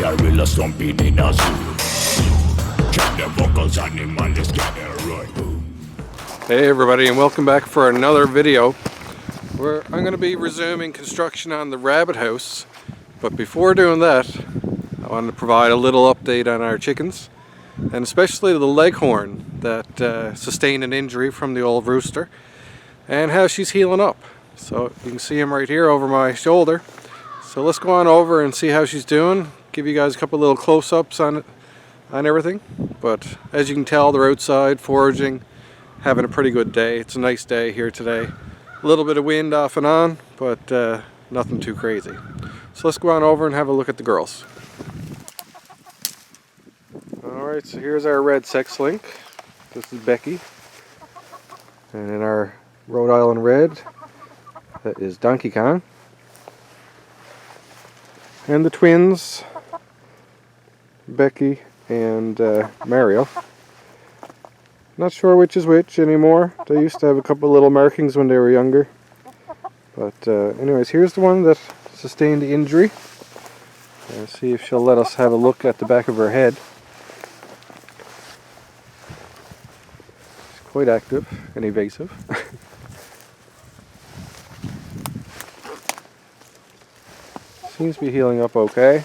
gorilla stomping in a zoo. Check the vocals, animals gather right. Hey everybody, and welcome back for another video where I'm going to be resuming construction on the rabbit house. But before doing that, I wanted to provide a little update on our chickens, and especially the Leghorn that sustained an injury from the old rooster, and how she's healing up. So you can see him right here over my shoulder. So let's go on over and see how she's doing. Give you guys a couple little close-ups on everything. But as you can tell, they're outside foraging, having a pretty good day. It's a nice day here today. A little bit of wind off and on, but nothing too crazy. So let's go on over and have a look at the girls. Alright, so here's our red sex link. This is Becky. And in our Rhode Island red, that is Donkey Kong. And the twins, Becky and Mario. Not sure which is which anymore. They used to have a couple little markings when they were younger. But anyways, here's the one that sustained the injury. Let's see if she'll let us have a look at the back of her head. She's quite active and evasive. Seems to be healing up okay.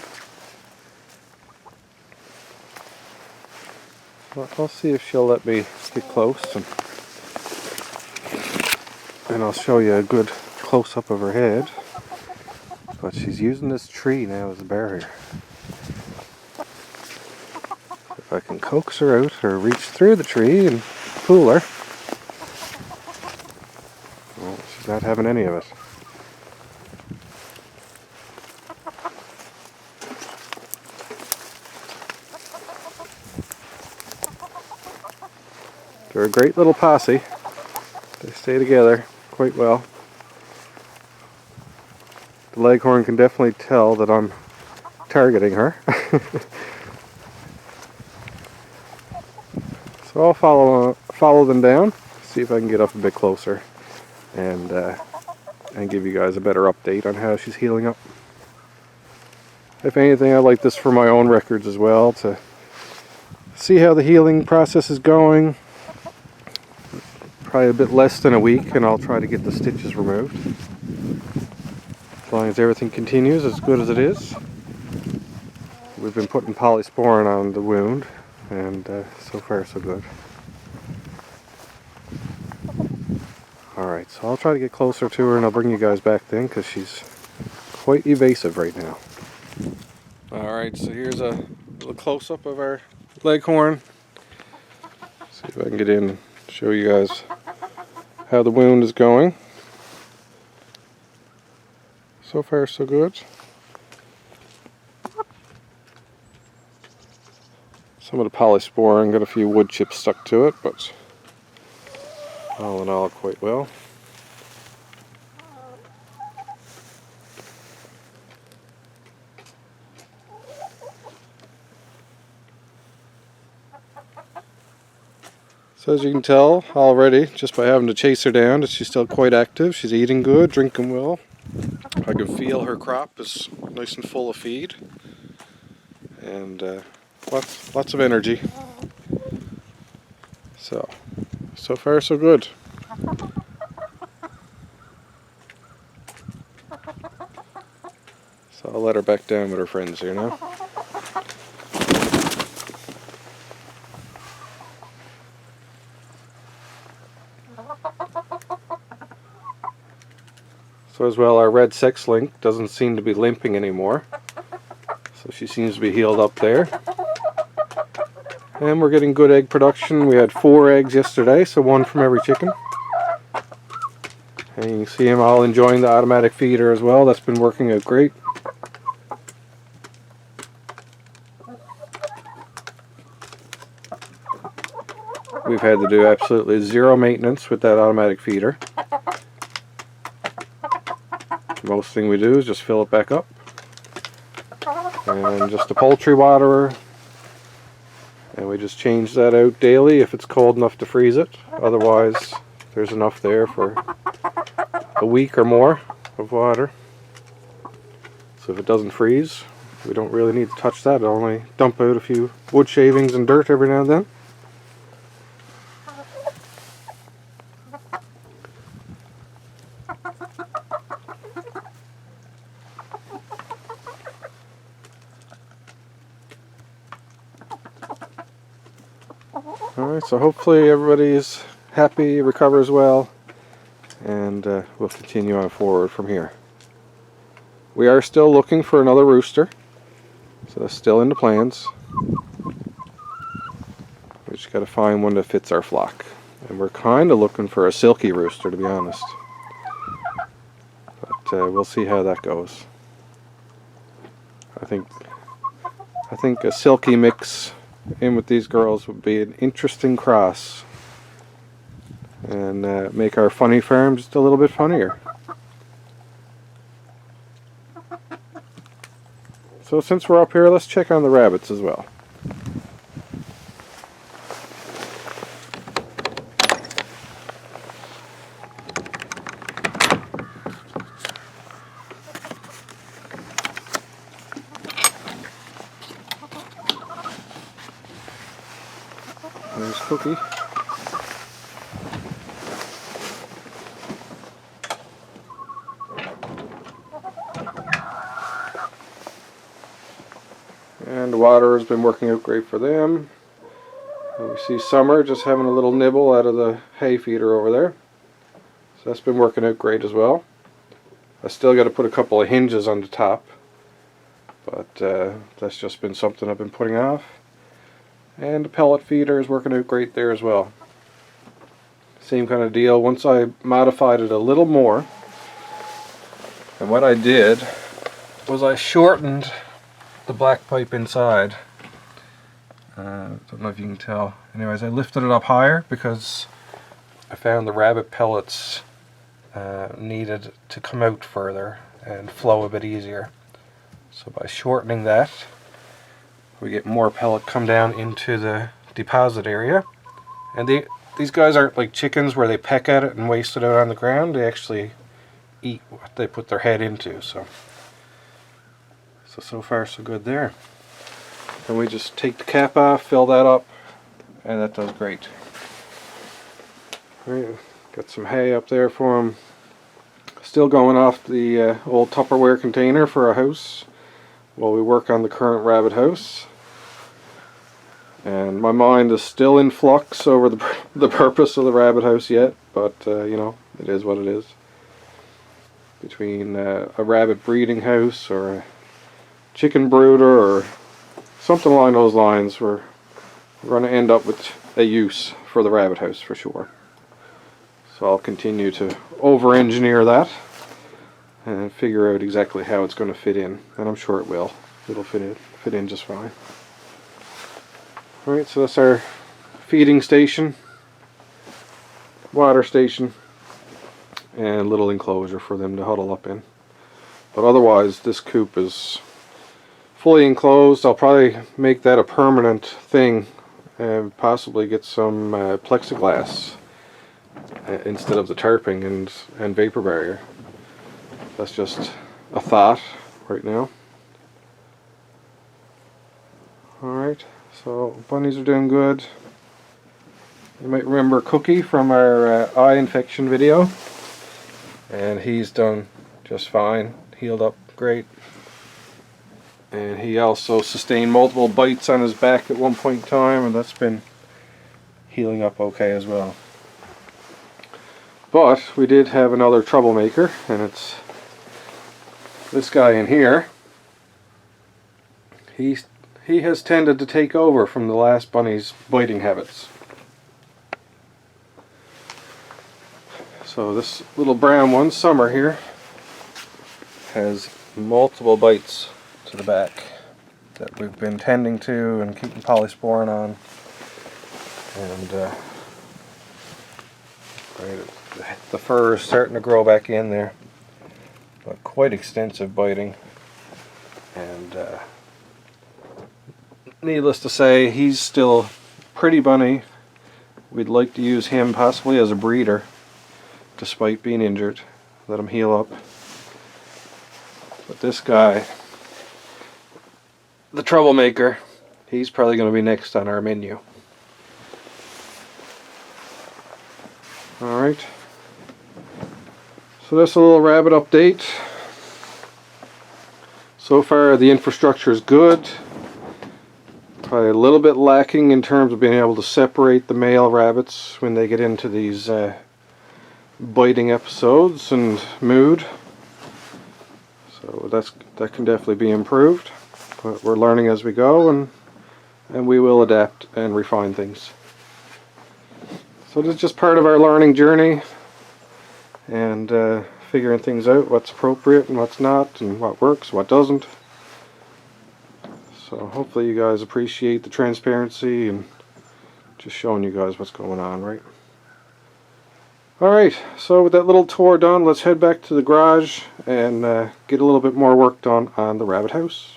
Well, I'll see if she'll let me get close, and I'll show you a good close-up of her head. But she's using this tree now as a barrier. If I can coax her out or reach through the tree and pull her. Well, she's not having any of it. They're a great little posse. They stay together quite well. The Leghorn can definitely tell that I'm targeting her. So I'll follow them down, see if I can get up a bit closer, and give you guys a better update on how she's healing up. If anything, I like this for my own records as well, to see how the healing process is going. Probably a bit less than a week, and I'll try to get the stitches removed. As long as everything continues as good as it is. We've been putting polysporin on the wound, and so far so good. Alright, so I'll try to get closer to her, and I'll bring you guys back then, because she's quite evasive right now. Alright, so here's a little close-up of our Leghorn. See if I can get in and show you guys how the wound is going. So far so good. Some of the polysporin got a few wood chips stuck to it, but all in all quite well. So as you can tell already, just by having to chase her down, that she's still quite active. She's eating good, drinking well. I can feel her crop is nice and full of feed. And lots of energy. So far so good. So I'll let her back down with her friends here now. So as well, our red sex link doesn't seem to be limping anymore. So she seems to be healed up there. And we're getting good egg production. We had 4 eggs yesterday, so 1 from every chicken. And you can see them all enjoying the automatic feeder as well. That's been working out great. We've had to do absolutely zero maintenance with that automatic feeder. Most thing we do is just fill it back up. And just a poultry waterer. And we just change that out daily if it's cold enough to freeze it. Otherwise, there's enough there for a week or more of water. So if it doesn't freeze, we don't really need to touch that. I'll only dump out a few wood shavings and dirt every now and then. Alright, so hopefully everybody's happy, recovers well, and we'll continue on forward from here. We are still looking for another rooster, so that's still in the plans. We just got to find one that fits our flock. And we're kind of looking for a silky rooster, to be honest. But we'll see how that goes. I think a silky mix in with these girls would be an interesting cross, and make our funny farm just a little bit funnier. So since we're up here, let's check on the rabbits as well. There's Cookie. And the water has been working out great for them. And we see Summer just having a little nibble out of the hay feeder over there. So that's been working out great as well. I still got to put a couple of hinges on the top, but that's just been something I've been putting off. And the pellet feeder is working out great there as well. Same kind of deal. Once I modified it a little more, and what I did was I shortened the black pipe inside. Don't know if you can tell. Anyways, I lifted it up higher because I found the rabbit pellets needed to come out further and flow a bit easier. So by shortening that, we get more pellet come down into the deposit area. And these guys aren't like chickens where they peck at it and waste it out on the ground. They actually eat what they put their head into. So far so good there. And we just take the cap off, fill that up, and that does great. Right, got some hay up there for them. Still going off the old Tupperware container for a house while we work on the current rabbit house. And my mind is still in flux over the purpose of the rabbit house yet, but you know, it is what it is. Between a rabbit breeding house or a chicken brooder or something along those lines, we're going to end up with a use for the rabbit house for sure. So I'll continue to over-engineer that and figure out exactly how it's going to fit in, and I'm sure it will. It'll fit in just fine. Alright, so that's our feeding station, water station, and a little enclosure for them to huddle up in. But otherwise, this coop is fully enclosed. I'll probably make that a permanent thing and possibly get some plexiglass instead of the tarping and vapor barrier. That's just a thought right now. Alright, so bunnies are doing good. You might remember Cookie from our eye infection video, and he's done just fine, healed up great. And he also sustained multiple bites on his back at one point in time, and that's been healing up okay as well. But we did have another troublemaker, and it's this guy in here. He has tended to take over from the last bunny's biting habits. So this little brown one, Summer here, has multiple bites to the back that we've been tending to and keeping polysporin on. And the fur is starting to grow back in there, but quite extensive biting. And needless to say, he's still pretty bunny. We'd like to use him possibly as a breeder, despite being injured. Let him heal up. But this guy the troublemaker. He's probably going to be next on our menu. Alright. So that's a little rabbit update. So far the infrastructure is good. Probably a little bit lacking in terms of being able to separate the male rabbits when they get into these biting episodes and mood. So that can definitely be improved. But we're learning as we go, and we will adapt and refine things. So this is just part of our learning journey, and figuring things out, what's appropriate and what's not, and what works, what doesn't. So hopefully you guys appreciate the transparency and just showing you guys what's going on, right? Alright, so with that little tour done, let's head back to the garage and get a little bit more work done on the rabbit house.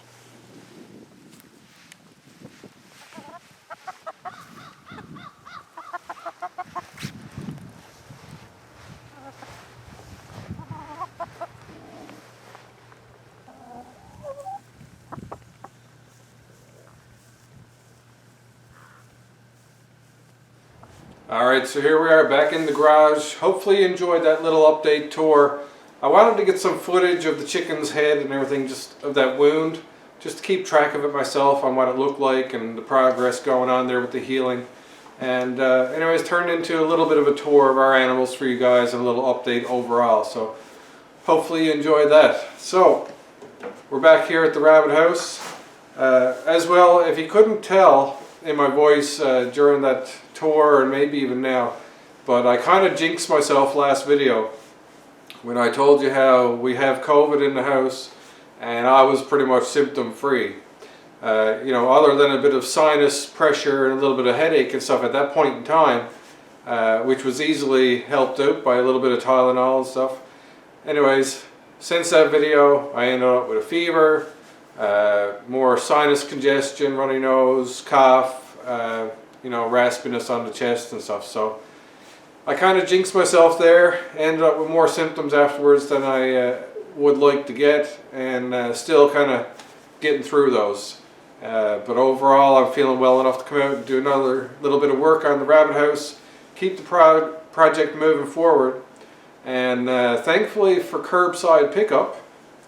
Alright, so here we are back in the garage. Hopefully you enjoyed that little update tour. I wanted to get some footage of the chicken's head and everything, just of that wound, just to keep track of it myself on what it looked like and the progress going on there with the healing. And anyways, turned into a little bit of a tour of our animals for you guys and a little update overall. So hopefully you enjoyed that. So we're back here at the rabbit house. As well, if you couldn't tell in my voice during that tour, and maybe even now, but I kind of jinxed myself last video when I told you how we have COVID in the house and I was pretty much symptom free. You know, other than a bit of sinus pressure and a little bit of headache and stuff at that point in time, which was easily helped out by a little bit of Tylenol and stuff. Anyways, since that video I ended up with a fever, more sinus congestion, runny nose, cough, you know, raspiness on the chest and stuff. So I kind of jinxed myself there, ended up with more symptoms afterwards than I would like to get, and still kind of getting through those. But overall I'm feeling well enough to come out and do another little bit of work on the rabbit house, keep the project moving forward, and thankfully for curbside pickup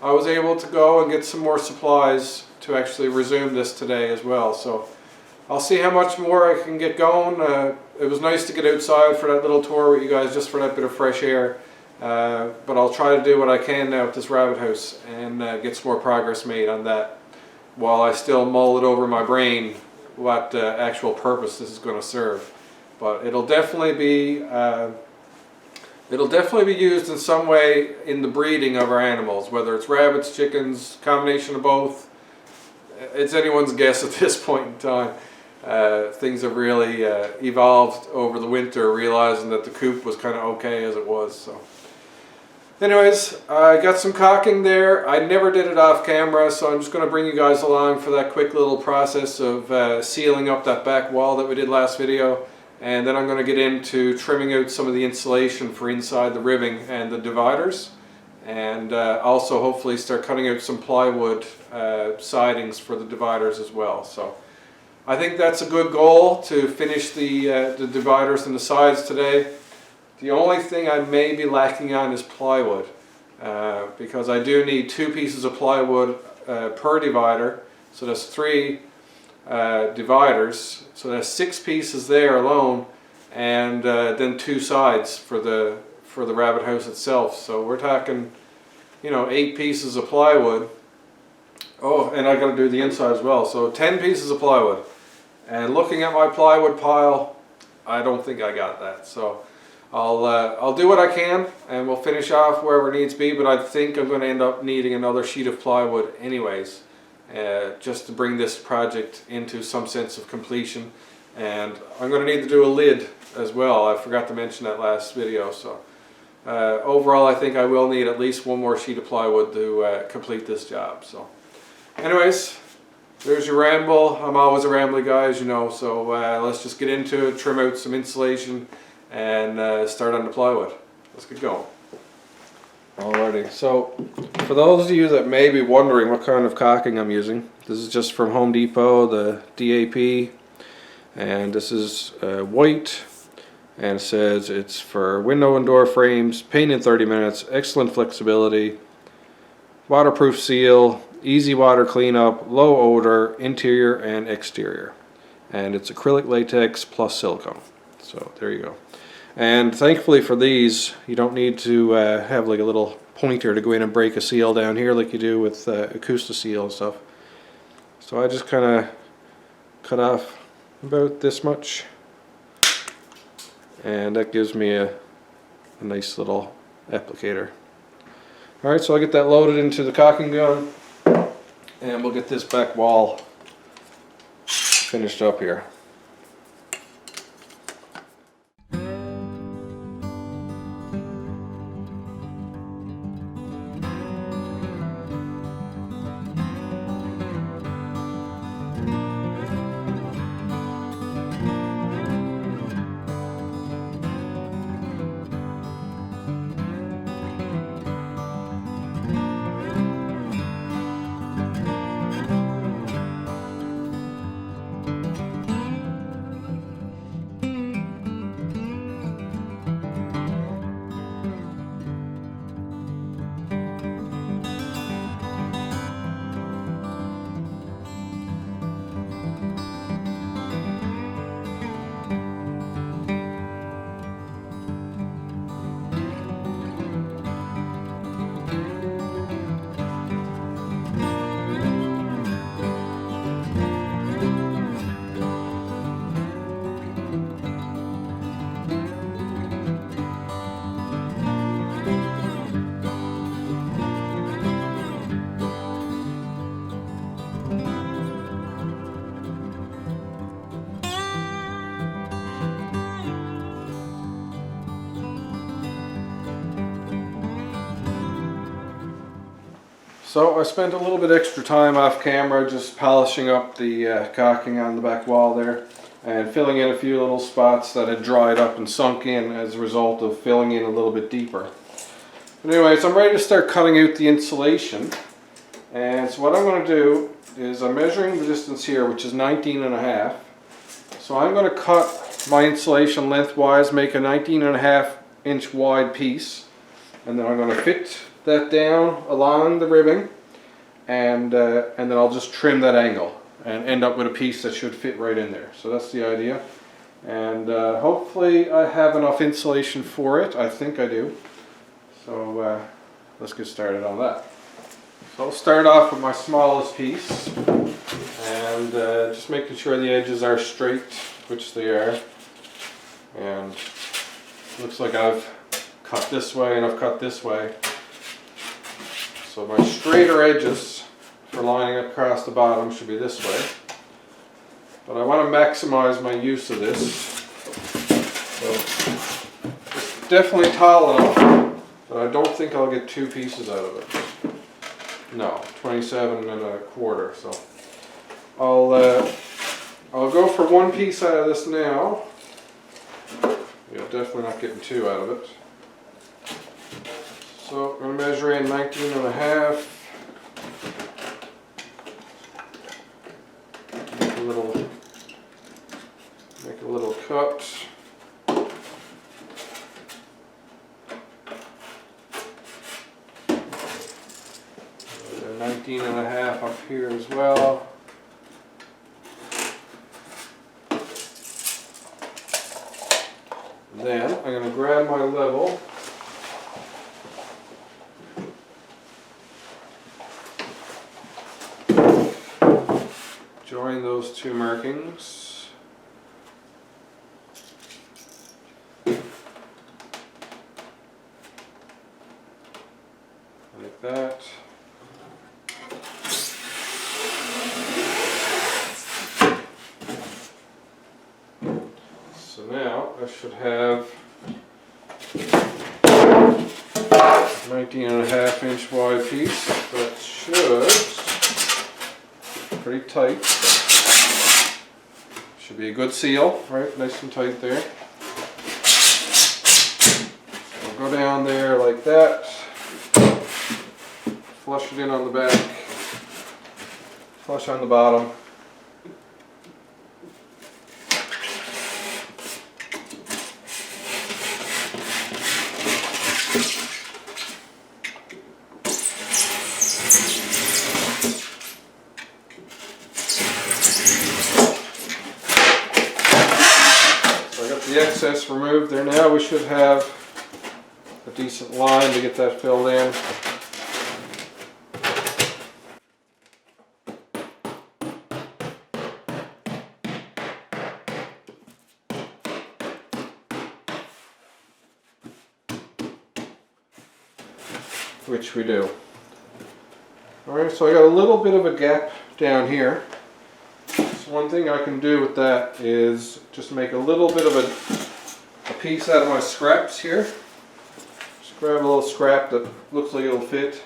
I was able to go and get some more supplies to actually resume this today as well. So I'll see how much more I can get going. It was nice to get outside for that little tour with you guys, just for that bit of fresh air. But I'll try to do what I can now with this rabbit house and get some more progress made on that, while I still mull it over my brain what actual purpose this is going to serve. But it'll definitely be used in some way in the breeding of our animals, whether it's rabbits, chickens, combination of both. It's anyone's guess at this point in time. Things have really evolved over the winter, realizing that the coop was kind of okay as it was. So anyways, I got some caulking there. I never did it off camera, so I'm just going to bring you guys along for that quick little process of sealing up that back wall that we did last video. And then I'm going to get into trimming out some of the insulation for inside the ribbing and the dividers, and also hopefully start cutting out some plywood sidings for the dividers as well. So I think that's a good goal, to finish the dividers and the sides today. The only thing I may be lacking on is plywood, because I do need 2 pieces of plywood per divider, so that's 3 dividers, so that's 6 pieces there alone, and then 2 sides for the rabbit house itself. So we're talking, you know, 8 pieces of plywood. Oh, and I got to do the inside as well, so 10 pieces of plywood. And looking at my plywood pile, I don't think I got that. So I'll do what I can, and we'll finish off wherever it needs to be. But I think I'm going to end up needing another sheet of plywood anyways, just to bring this project into some sense of completion. And I'm going to need to do a lid as well. I forgot to mention that last video. So overall I think I will need at least 1 more sheet of plywood to complete this job. So anyways, there's your ramble. I'm always a rambly guy, as you know, so let's just get into it, trim out some insulation, and start on the plywood. Let's get going. Alrighty, so for those of you that may be wondering what kind of caulking I'm using, this is just from Home Depot, the DAP, and this is white, and it says it's for window and door frames, paint in 30 minutes, excellent flexibility, waterproof seal, easy water cleanup, low odor, interior and exterior, and it's acrylic latex plus silicone. So there you go. And thankfully for these, you don't need to have like a little pointer to go in and break a seal down here like you do with Acousti-Seal and stuff. So I just kind of cut off about this much, and that gives me a nice little applicator. Alright, so I'll get that loaded into the caulking gun, and we'll get this back wall finished up here. So I spent a little bit extra time off camera just polishing up the caulking on the back wall there and filling in a few little spots that had dried up and sunk in as a result of filling in a little bit deeper. But anyways, I'm ready to start cutting out the insulation, and so what I'm going to do is I'm measuring the distance here, which is 19.5. So I'm going to cut my insulation lengthwise, make a 19.5 inch wide piece, and then I'm going to fit that down along the ribbing, and then I'll just trim that angle and end up with a piece that should fit right in there. So that's the idea, and hopefully I have enough insulation for it. I think I do. So let's get started on that. So I'll start off with my smallest piece, and just making sure the edges are straight, which they are, and looks like I've cut this way and I've cut this way. So my straighter edges for lining across the bottom should be this way. But I want to maximize my use of this. So it's definitely tall enough, but I don't think I'll get two pieces out of it. No, 27.25. So I'll go for one piece out of this now. Yeah, definitely not getting two out of it. So I'm going to measure in 19.5. Make a little cut. 19.5 up here as well. And then I'm going to grab my level. Join those two markings. Like that. So now I should have 19.5 inch wide piece. That should pretty tight. Should be a good seal, right? Nice and tight there. I'll go down there like that. flush it in on the back, flush on the bottom. The excess removed there. Now we should have a decent line to get that filled in. Which we do. Alright, so I got a little bit of a gap down here. So one thing I can do with that is just make a little bit of a piece out of my scraps here. Just grab a little scrap that looks like it'll fit.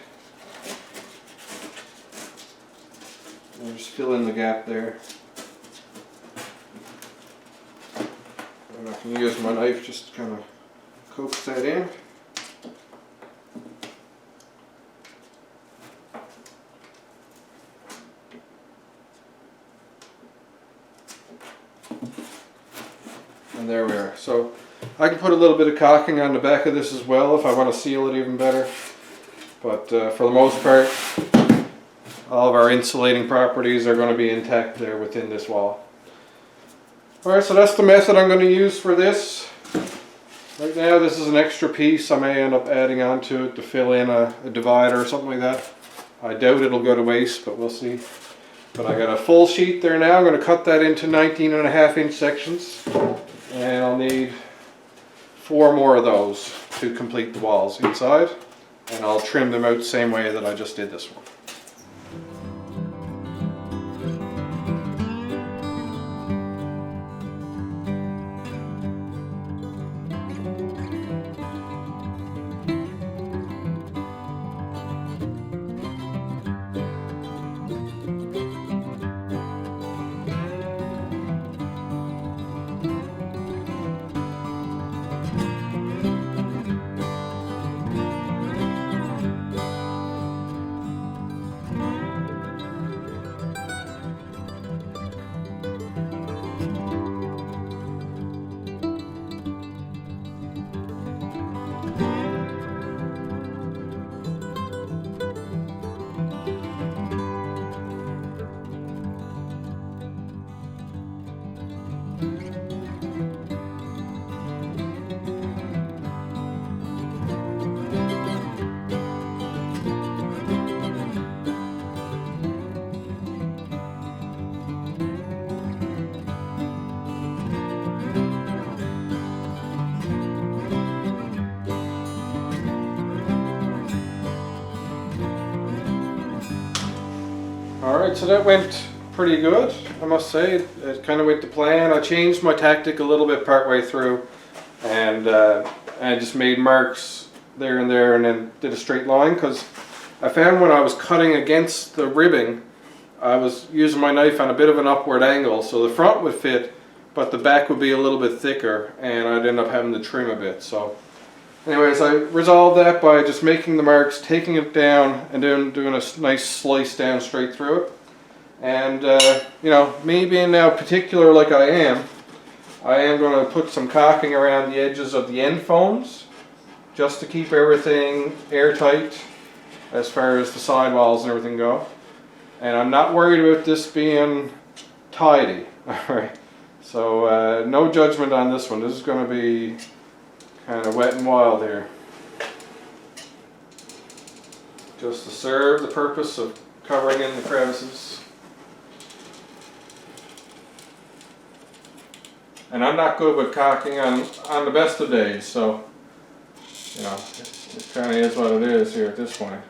And just fill in the gap there. And I can use my knife just to kind of coax that in. And there we are. So I can put a little bit of caulking on the back of this as well if I want to seal it even better. But for the most part, all of our insulating properties are going to be intact there within this wall. Alright, so that's the method I'm going to use for this. Right now this is an extra piece I may end up adding onto it to fill in a divider or something like that. I doubt it'll go to waste, but we'll see. But I got a full sheet there now. I'm going to cut that into 19.5-inch sections. And I'll need 4 more of those to complete the walls inside. And I'll trim them out the same way that I just did this one. Alright, so that went pretty good, I must say. It kind of went to plan. I changed my tactic a little bit partway through, and I just made marks there and there and then did a straight line, because I found when I was cutting against the ribbing, I was using my knife on a bit of an upward angle, so the front would fit, but the back would be a little bit thicker, and I'd end up having to trim a bit. So anyways, I resolved that by just making the marks, taking it down, and then doing a nice slice down straight through it. And you know, me being now particular like I am going to put some caulking around the edges of the end foams, just to keep everything airtight as far as the sidewalls and everything go. And I'm not worried about this being tidy. Alright, so no judgment on this one. This is going to be kind of wet and wild here. Just to serve the purpose of covering in the crevices. And I'm not good with caulking on the best of days, so you know, it kind of is what it is here at this point.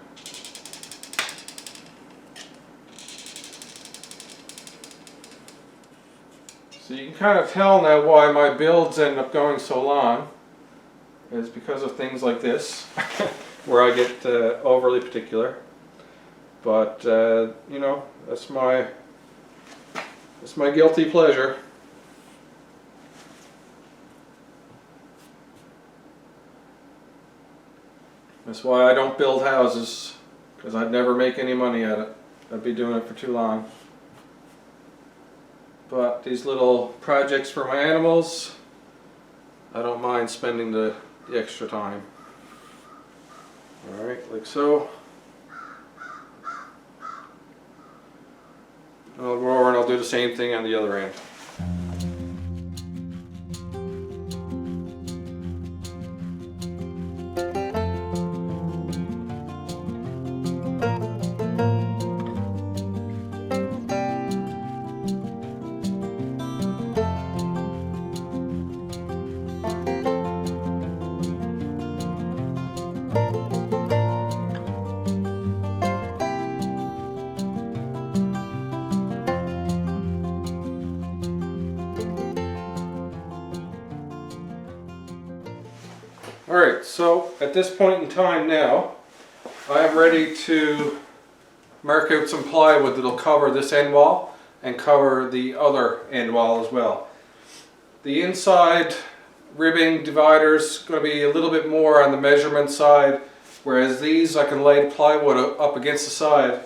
So you can kind of tell now why my builds end up going so long. Is because of things like this, where I get overly particular. But you know, that's my guilty pleasure. That's why I don't build houses, because I'd never make any money at it. I'd be doing it for too long. But these little projects for my animals, I don't mind spending the extra time. Alright, like so. I'll go over and I'll do the same thing on the other end. Alright, so at this point in time now, I am ready to mark out some plywood that'll cover this end wall and cover the other end wall as well. The inside ribbing dividers going to be a little bit more on the measurement side, whereas these I can lay plywood up against the side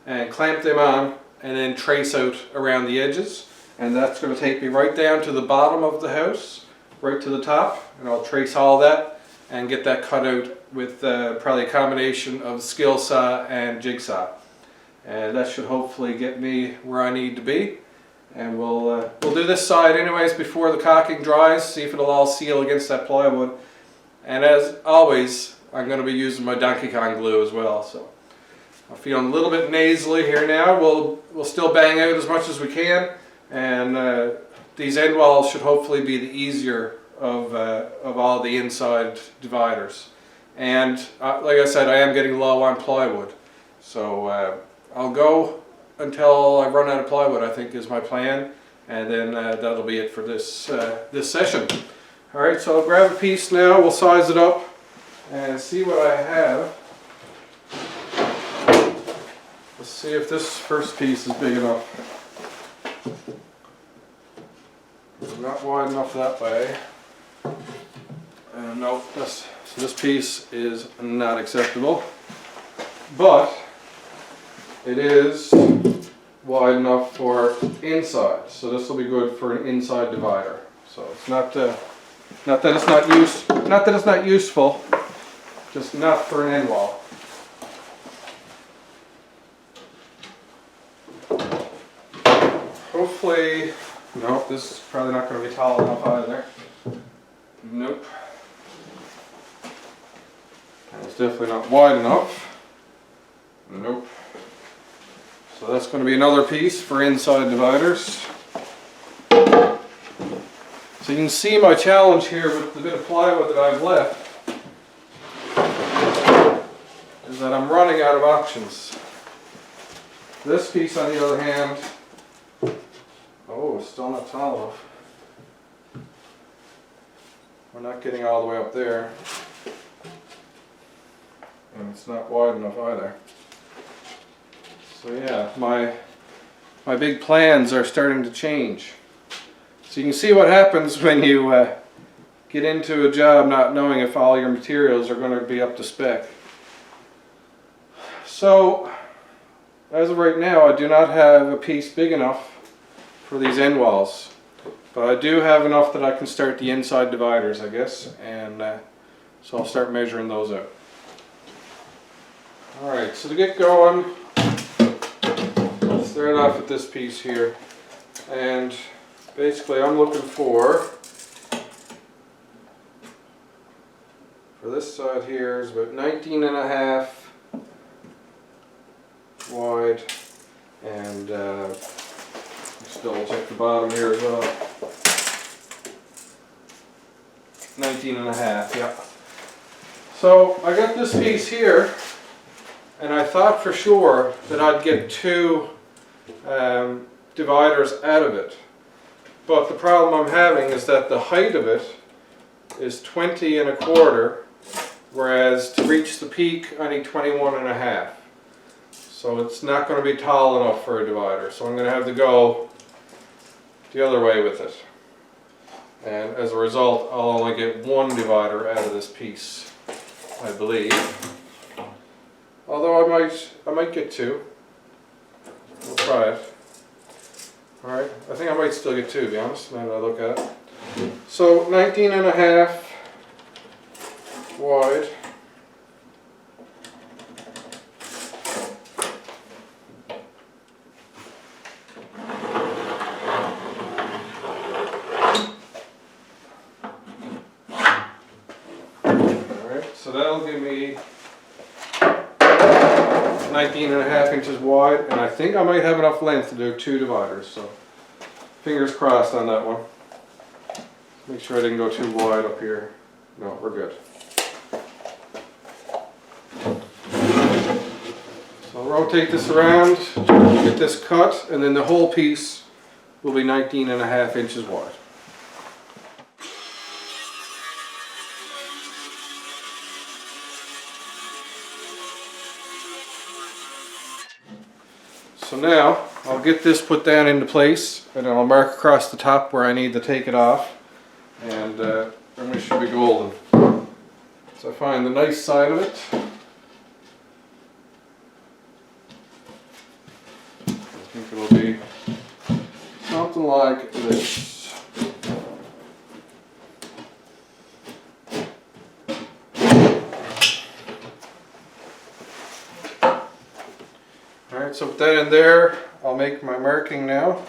and clamp them on and then trace out around the edges, and that's going to take me right down to the bottom of the house, right to the top, and I'll trace all that and get that cut out with probably a combination of skill saw and jigsaw. And that should hopefully get me where I need to be. And we'll do this side anyways before the caulking dries, see if it'll all seal against that plywood. And as always, I'm going to be using my Donkey Kong glue as well. So I'm feeling a little bit nasally here now. We'll still bang out as much as we can, and these end walls should hopefully be the easier of all the inside dividers. And like I said, I am getting low on plywood, so I'll go until I run out of plywood, I think is my plan, and then that'll be it for this this session. Alright, so I'll grab a piece now, we'll size it up and see what I have. Let's see if this first piece is big enough. Not wide enough that way. Nope, so this piece is not acceptable, but it is wide enough for inside, so this will be good for an inside divider. So it's not that it's not useful, just not for an end wall. Hopefully, nope, this is probably not going to be tall enough either. Nope. And it's definitely not wide enough. Nope. So that's going to be another piece for inside dividers. So you can see my challenge here with the bit of plywood that I've left is that I'm running out of options. This piece on the other hand, oh, it's still not tall enough. We're not getting all the way up there, and it's not wide enough either. So yeah, my big plans are starting to change. So you can see what happens when you get into a job not knowing if all your materials are going to be up to spec. So as of right now, I do not have a piece big enough for these end walls. But I do have enough that I can start the inside dividers, I guess, and so I'll start measuring those out. Alright, so to get going, let's start off with this piece here. And basically I'm looking for this side here is about 19.5 wide, and let's double check the bottom here as well. 19.5, yeah. So I got this piece here, and I thought for sure that I'd get two dividers out of it. But the problem I'm having is that the height of it is 20.25, whereas to reach the peak I need 21.5. So it's not going to be tall enough for a divider. So I'm going to have to go the other way with it. And as a result, I'll only get one divider out of this piece, I believe. Although I might get 2. We'll try it. Alright, I think I might still get 2, to be honest, now that I look at it. So 19.5 wide. Alright, so that'll give me 19.5 inches wide, and I think I might have enough length to do 2 dividers, so fingers crossed on that one. Make sure I didn't go too wide up here. No, we're good. So I'll rotate this around, get this cut, and then the whole piece will be 19.5 inches wide. So now I'll get this put down into place, and then I'll mark across the top where I need to take it off, and then we should be golden. So I find the nice side of it. I think it'll be something like this. Alright, so with that in there, I'll make my marking now.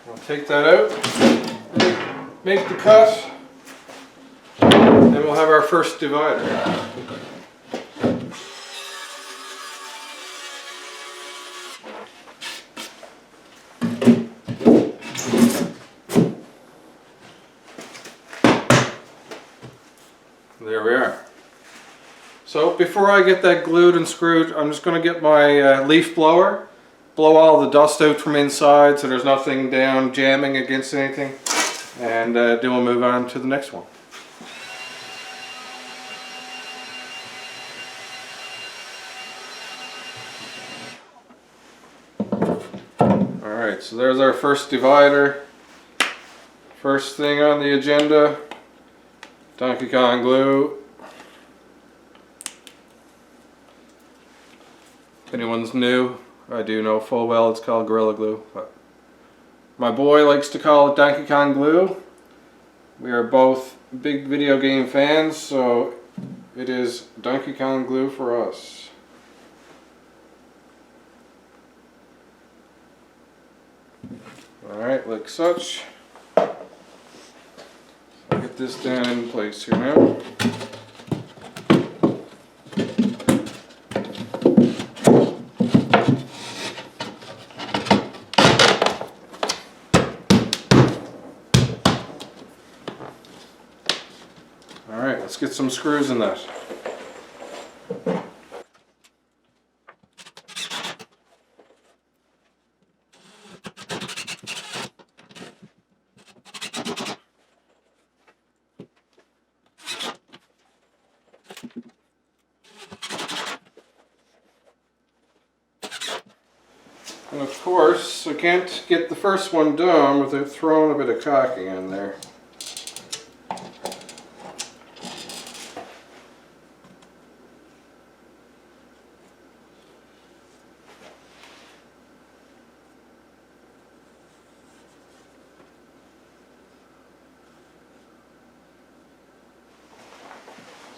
I'll take that out, make the cut, then we'll have our first divider. There we are. So before I get that glued and screwed, I'm just going to get my leaf blower, blow all the dust out from inside so there's nothing down jamming against anything, and then we'll move on to the next one. Alright, so there's our first divider. First thing on the agenda, Donkey Kong glue. If anyone's new, I do know full well it's called Gorilla Glue, but my boy likes to call it Donkey Kong glue. We are both big video game fans, so it is Donkey Kong glue for us. Alright, like such. So I'll get this down in place here now. Alright, let's get some screws in that. And of course, I can't get the first one done without throwing a bit of caulking in there.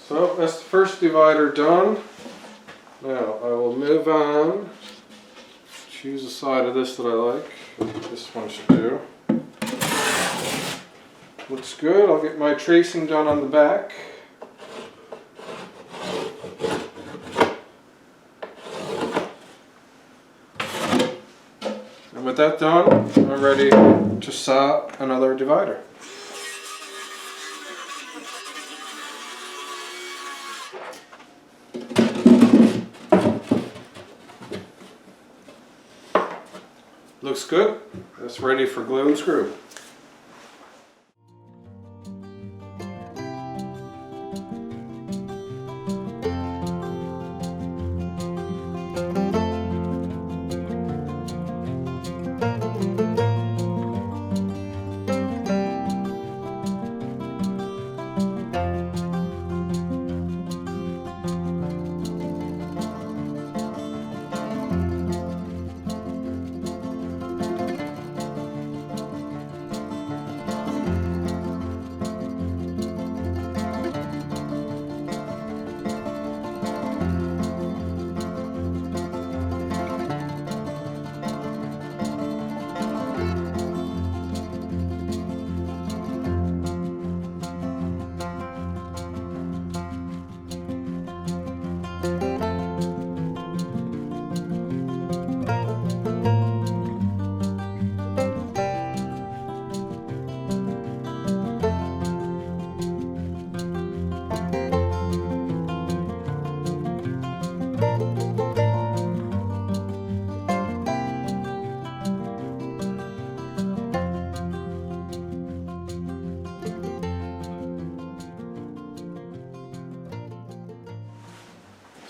So that's the first divider done. Now I will move on. Choose a side of this that I like. This one should do. Looks good. I'll get my tracing done on the back. And with that done, I'm ready to saw another divider. Looks good. That's ready for glue and screw.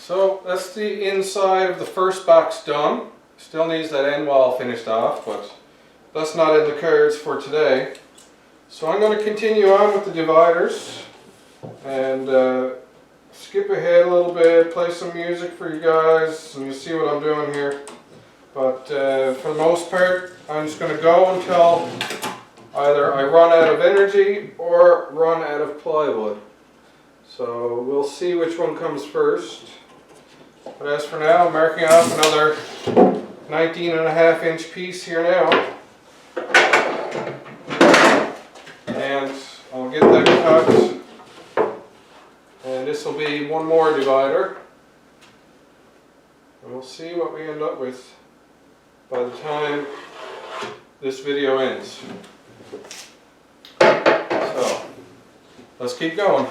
So that's the inside of the first box done. Still needs that end wall finished off, but that's not in the cards for today. So I'm going to continue on with the dividers and skip ahead a little bit, play some music for you guys, and you see what I'm doing here. But for the most part, I'm just going to go until either I run out of energy or run out of plywood. So we'll see which one comes first. But as for now, I'm marking off another 19.5-inch piece here now. And I'll get that cut. And this will be one more divider. And we'll see what we end up with by the time this video ends. So, let's keep going.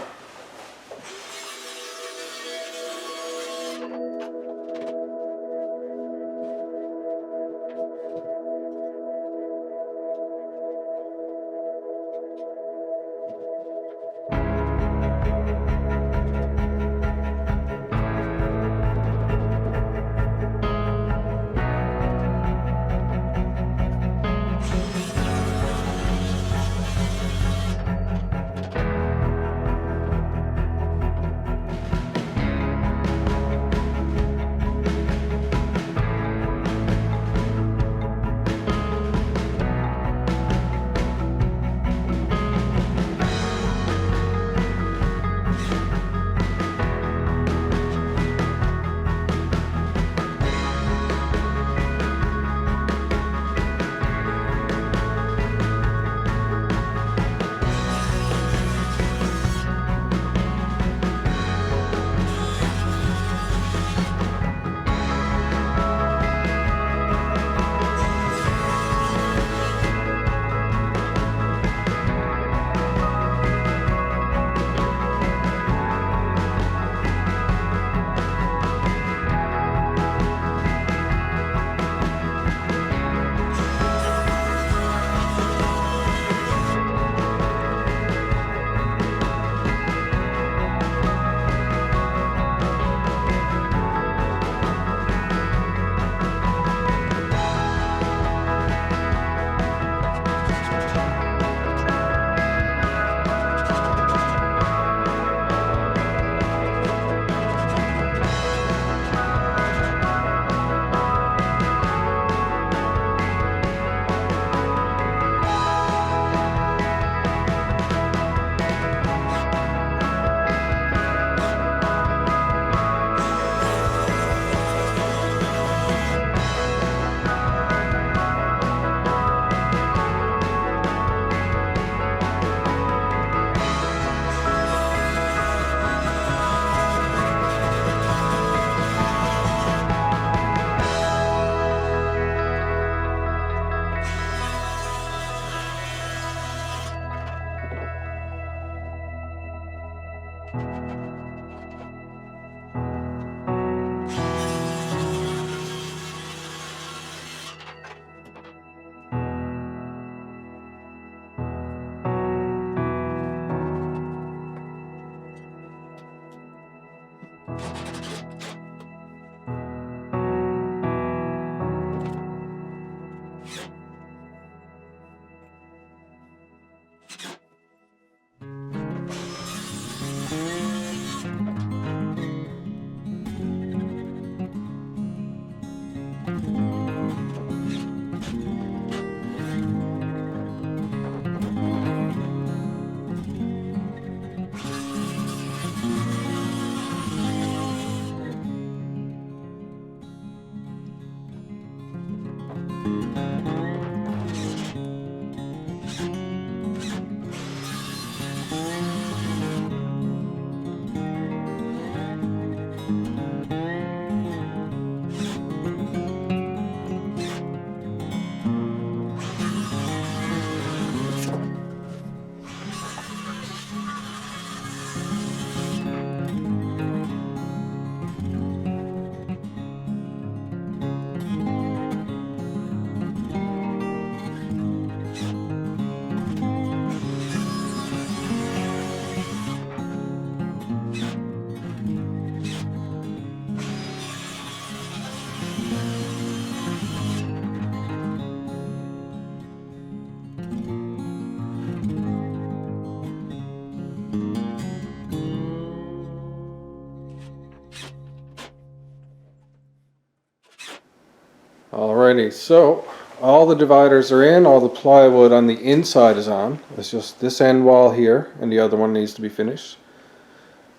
Alrighty, so all the dividers are in, all the plywood on the inside is on. It's just this end wall here, and the other one needs to be finished.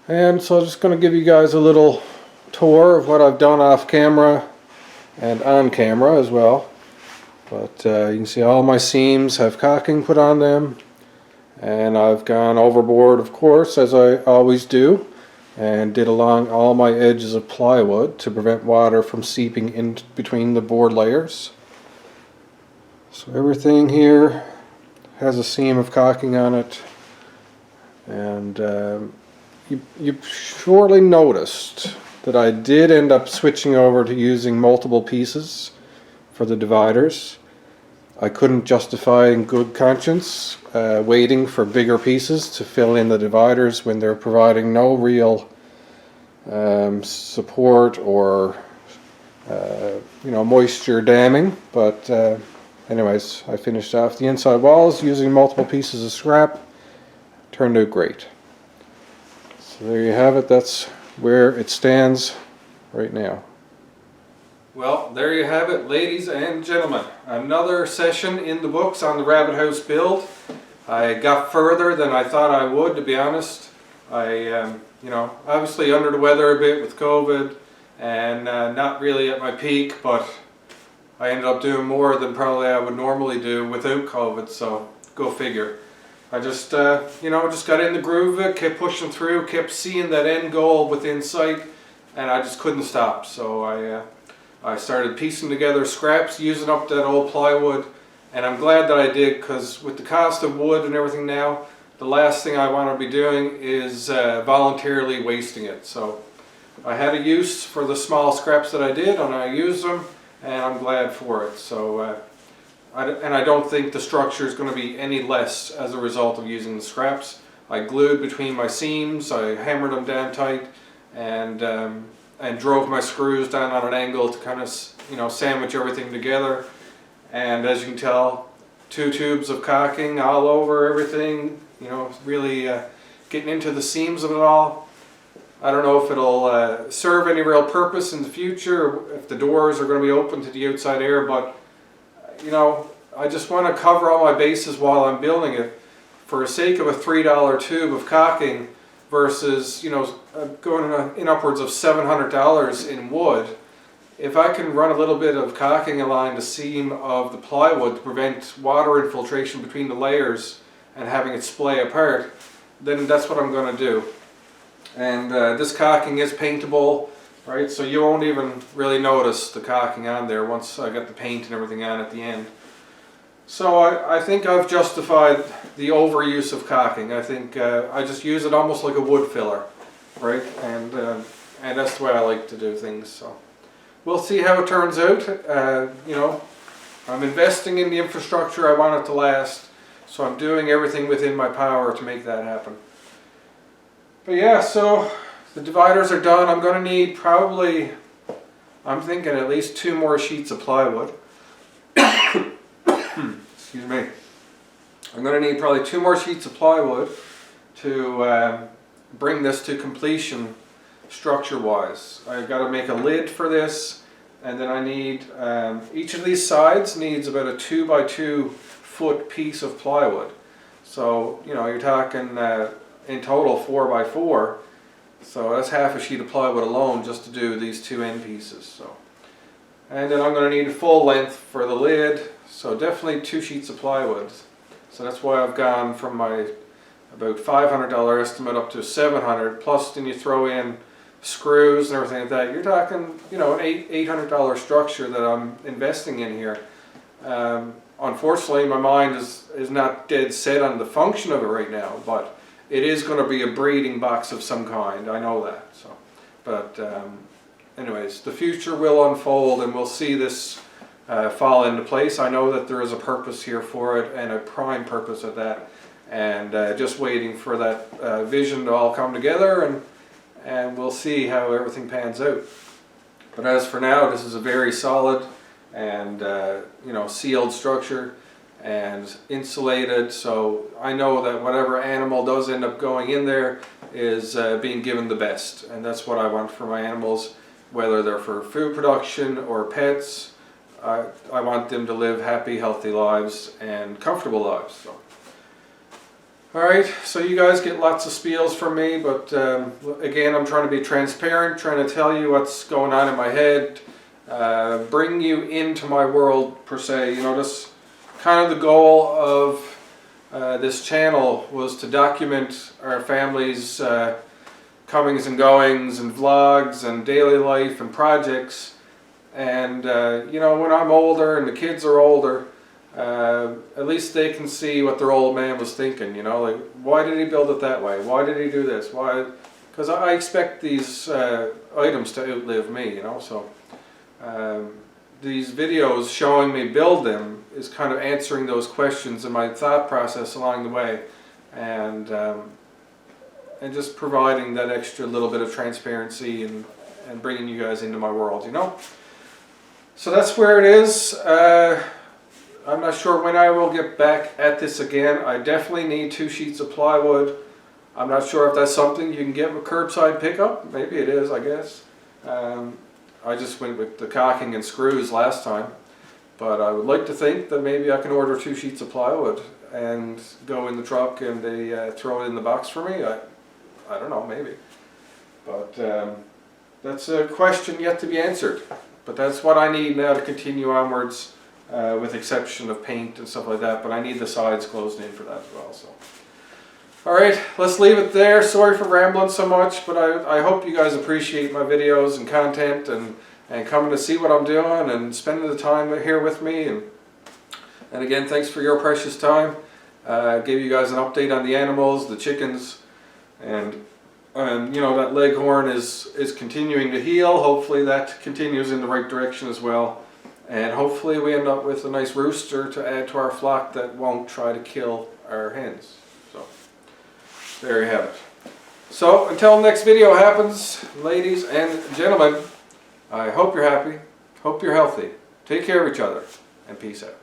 And so I'm just going to give you guys a little tour of what I've done off camera and on camera as well. But you can see all my seams have caulking put on them, and I've gone overboard, of course, as I always do, and did along all my edges of plywood to prevent water from seeping in between the board layers. So everything here has a seam of caulking on it, and you surely noticed that I did end up switching over to using multiple pieces for the dividers. I couldn't justify in good conscience waiting for bigger pieces to fill in the dividers when they're providing no real support or moisture damming. But anyways, I finished off the inside walls using multiple pieces of scrap. Turned out great. So there you have it. That's where it stands right now. Well, there you have it, ladies and gentlemen. Another session in the books on the rabbit house build. I got further than I thought I would, to be honest. I, obviously under the weather a bit with COVID, and not really at my peak, but I ended up doing more than probably I would normally do without COVID, so go figure. I just, just got in the groove of it, kept pushing through, kept seeing that end goal within sight, and I just couldn't stop. So I started piecing together scraps, using up that old plywood, and I'm glad that I did, because with the cost of wood and everything now, the last thing I want to be doing is voluntarily wasting it. So I had a use for the small scraps that I did, and I used them, and I'm glad for it. So I don't think the structure is going to be any less as a result of using the scraps. I glued between my seams, I hammered them down tight, and drove my screws down on an angle to kind of, sandwich everything together. And as you can tell, 2 tubes of caulking all over everything, really getting into the seams of it all. I don't know if it'll serve any real purpose in the future, if the doors are going to be open to the outside air, but I just want to cover all my bases while I'm building it. For the sake of a $3 tube of caulking versus, going in upwards of $700 in wood, if I can run a little bit of caulking along the seam of the plywood to prevent water infiltration between the layers and having it splay apart, then that's what I'm going to do. And this caulking is paintable, right? So you won't even really notice the caulking on there once I get the paint and everything on at the end. So I think I've justified the overuse of caulking. I think I just use it almost like a wood filler, right? And that's the way I like to do things. So we'll see how it turns out. I'm investing in the infrastructure. I want it to last, so I'm doing everything within my power to make that happen. But yeah, so the dividers are done. I'm going to need probably, I'm thinking at least 2 more sheets of plywood. Excuse me. I'm going to need probably 2 more sheets of plywood to bring this to completion structure-wise. I've got to make a lid for this, and then I need, each of these sides needs about a 2 by 2 foot piece of plywood. So, you're talking in total 4 by 4. So that's half a sheet of plywood alone just to do these 2 end pieces. So, and then I'm going to need a full length for the lid, so definitely 2 sheets of plywood. So that's why I've gone from my about $500 estimate up to $700, plus then you throw in screws and everything like that. You're talking, an $800 structure that I'm investing in here. Unfortunately, my mind is not dead set on the function of it right now, but it is going to be a breeding box of some kind. I know that. So, but anyways, the future will unfold, and we'll see this fall into place. I know that there is a purpose here for it, and a prime purpose at that, and just waiting for that vision to all come together, and we'll see how everything pans out. But as for now, this is a very solid and sealed structure and insulated, so I know that whatever animal does end up going in there is being given the best, and that's what I want for my animals, whether they're for food production or pets. I want them to live happy, healthy lives and comfortable lives. So. Alright, so you guys get lots of spiels from me, but again, I'm trying to be transparent, trying to tell you what's going on in my head, bring you into my world per se. You know, this kind of the goal of this channel was to document our family's comings and goings and vlogs and daily life and projects. And you know, when I'm older and the kids are older, at least they can see what their old man was thinking, you know, like, why did he build it that way? Why did he do this? Why? Because I expect these items to outlive me, you know, so these videos showing me build them is kind of answering those questions and my thought process along the way, and just providing that extra little bit of transparency and bringing you guys into my world, you know. So that's where it is. I'm not sure when I will get back at this again. I definitely need 2 sheets of plywood. I'm not sure if that's something you can get with curbside pickup. Maybe it is, I guess. I just went with the caulking and screws last time. But I would like to think that maybe I can order 2 sheets of plywood and go in the truck and they throw it in the box for me. I don't know, maybe. But that's a question yet to be answered. But that's what I need now to continue onwards. With exception of paint and stuff like that, but I need the sides closed in for that as well. So, all right, let's leave it there. Sorry for rambling so much, but I hope you guys appreciate my videos and content and coming to see what I'm doing and spending the time here with me. And again, thanks for your precious time. Gave you guys an update on the animals, the chickens, and you know, that Leghorn is continuing to heal. Hopefully that continues in the right direction as well. And hopefully we end up with a nice rooster to add to our flock that won't try to kill our hens. So, there you have it. So, until next video happens, ladies and gentlemen, I hope you're happy, hope you're healthy, take care of each other, and peace out.